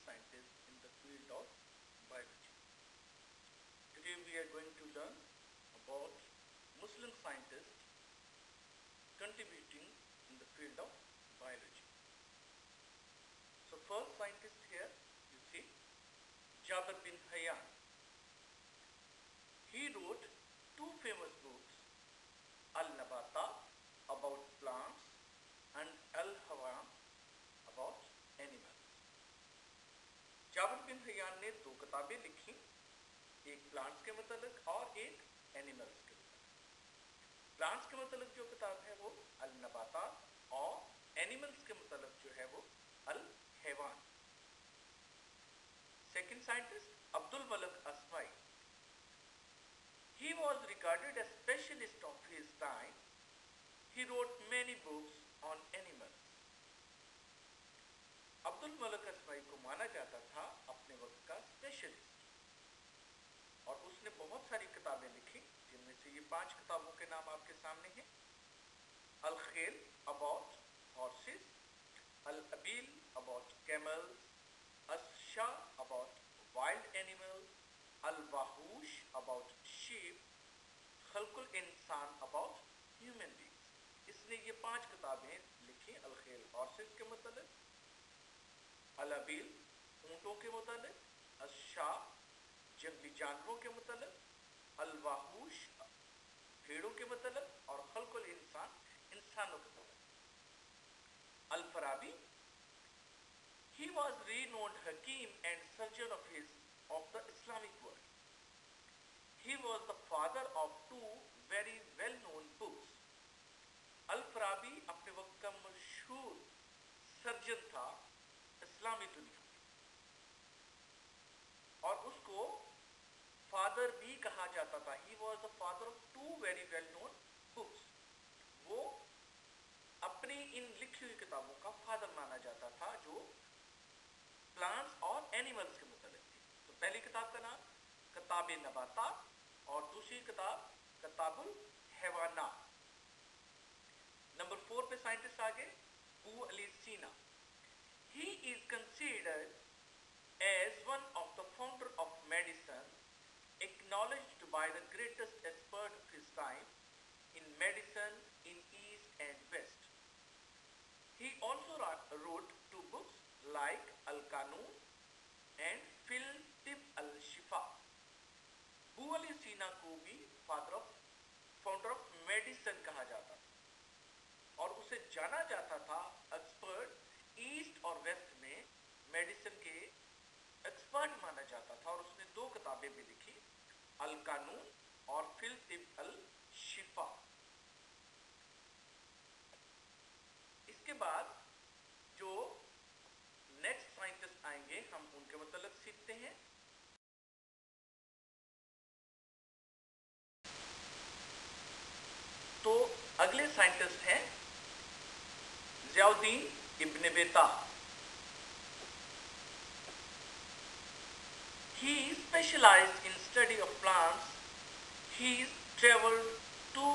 scientist in the field of biology. Today we are going to learn about Muslim scientists contributing in the field of biology. So first scientist here you see Jabir bin Hayyan. He wrote two famous books, Al-Nabata about plants and Al-Hawa about animals. Jabir bin Hayyan ने दो किताबें लिखी, एक plants के मतलब और एक animals के मतलब। प्लांट्स के मतलब जो किताब है वो अल-नबाता और एनिमल्स के मतलब जो है वो अल-हैवान। Second scientist Abdul Malik Asmai. He was regarded as specialist of his time. He wrote many books on animals. Abdul Malik Asmai को माना जाता था अपने वक्त का स्पेशलिस्ट और उसने बहुत सारी किताबें लिखी, जिनमें से ये 5 किताबों के नाम आपके सामने हैं। अल-खेल अबाउट हॉर्सेस, अल-अबील अबाउट कैमल्स, अश-शा अबाउट वाइल्ड एनिमल्स, अल-वाहूश अबाउट शीप, खल्कुल इंसान अबाउट ह्यूमन बीइंग्स। इसने ये 5 किताबें लिखी। अल-खेल हॉर्सेस के मतलब, अल-अबील ऊंटों के मतलब, अश-शा जंगली जानवरों के मतलब, अल-वाहूश भेड़ों के मतलब और खल्कुल इंसान इंसानों के मतलब। अल-फराबी, he was renowned hakim and surgeon of the Islamic world. He was the father of 2 very well-known books. अल-फराबी अपने वक्त का मशहूर सर्जन था इस्लामी दुनिया में और उसको फादर भी कहा जाता था। He was the father of 2 very well-known books. वो अपनी इन लिखी हुई किताबों का फादर माना जाता था जो प्लांट्स और एनिमल्स के मुतालिक थी। तो पहली किताब का नाम किताब नबाता और दूसरी किताब किताबुल हैवाना। नंबर 4 पे साइंटिस्ट आगे अबू अली सीना. He is considered as one of the founder of medicine, acknowledged by the greatest expert of his time in medicine in East and West. He also wrote 2 books like Al-Qanun and Fil Tib Al-Shifa. Abu Ali सीना को भी founder of medicine कहा जाता था और उसे जाना जाता था एक्सपर्ट, ईस्ट और वेस्ट में मेडिसिन के एक्सपर्ट माना जाता था और उसने 2 किताबें भी लिखी, अल-कानून और फिल तिब अल-शिफा। इसके बाद जो नेक्स्ट साइंटिस्ट आएंगे हम उनके मतलब सीखते हैं। तो अगले साइंटिस्ट हैं ज़ियाउद्दीन इब्न बेता. He specialized in study of plants. He traveled to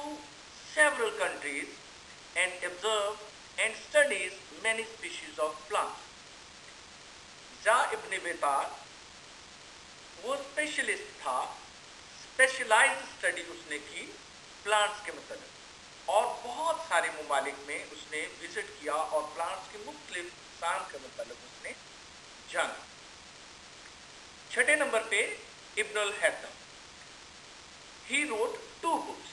several countries and observed and studies many species of plants. ज़ा इब्न बेता वो स्पेशलिस्ट था, स्पेशलाइज्ड स्टडी उसने की प्लांट्स के मतलब और बहुत सारे ममालिक में उसने विजिट किया और प्लांट्स के मुख्तलिफ अक़साम के मतलब उसने जाना. 6 नंबर पे इब्न अल-हैथम. ही रोट 2 बुक्स,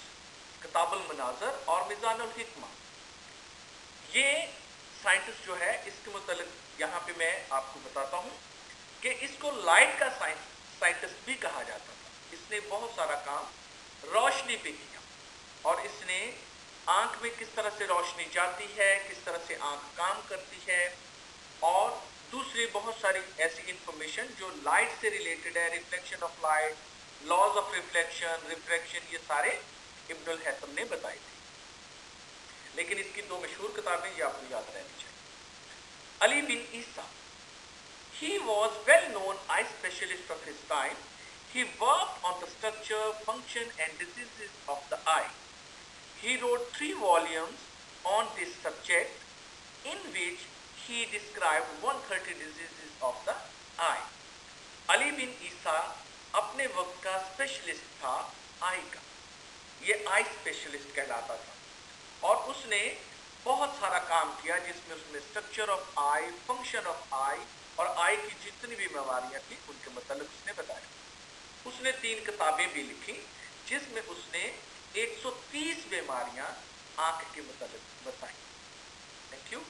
किताबुल मनाज़र और मिज़ानुल हिकमा. ये साइंटिस्ट जो है इसके मतलब यहाँ पे मैं आपको बताता हूँ कि इसको लाइट का साइंटिस्ट भी कहा जाता था. इसने बहुत सारा काम रोशनी पे किया और इसने आंख में किस तरह से रोशनी जाती है, किस तरह से आंख काम करती है और दूसरी बहुत सारी ऐसी इंफॉर्मेशन जो लाइट से रिलेटेड है, reflection of light, laws of reflection, refraction, ये सारे इब्न अल-हैथम ने बताई थी. लेकिन इसकी 2 मशहूर किताबें ये आपको याद रहनी चाहिए. अली बिन ईसा. He was well known eye specialist of his time. He worked on the structure, function and diseases of the eye. He wrote 3 volumes on this subject in which he described 130 diseases of the आई। अली बिन ईसा अपने वक्त का specialist था आई का, ये eye specialist कहलाता था और उसने बहुत सारा काम किया जिसमें उसने structure of eye, function of eye और आई की जितनी भी बीमारियां थी उनके मतलब उसने बताया। उसने 3 किताबें भी लिखी जिसमें उसने 130 बीमारियां आंख के मतलब बताई। Thank you.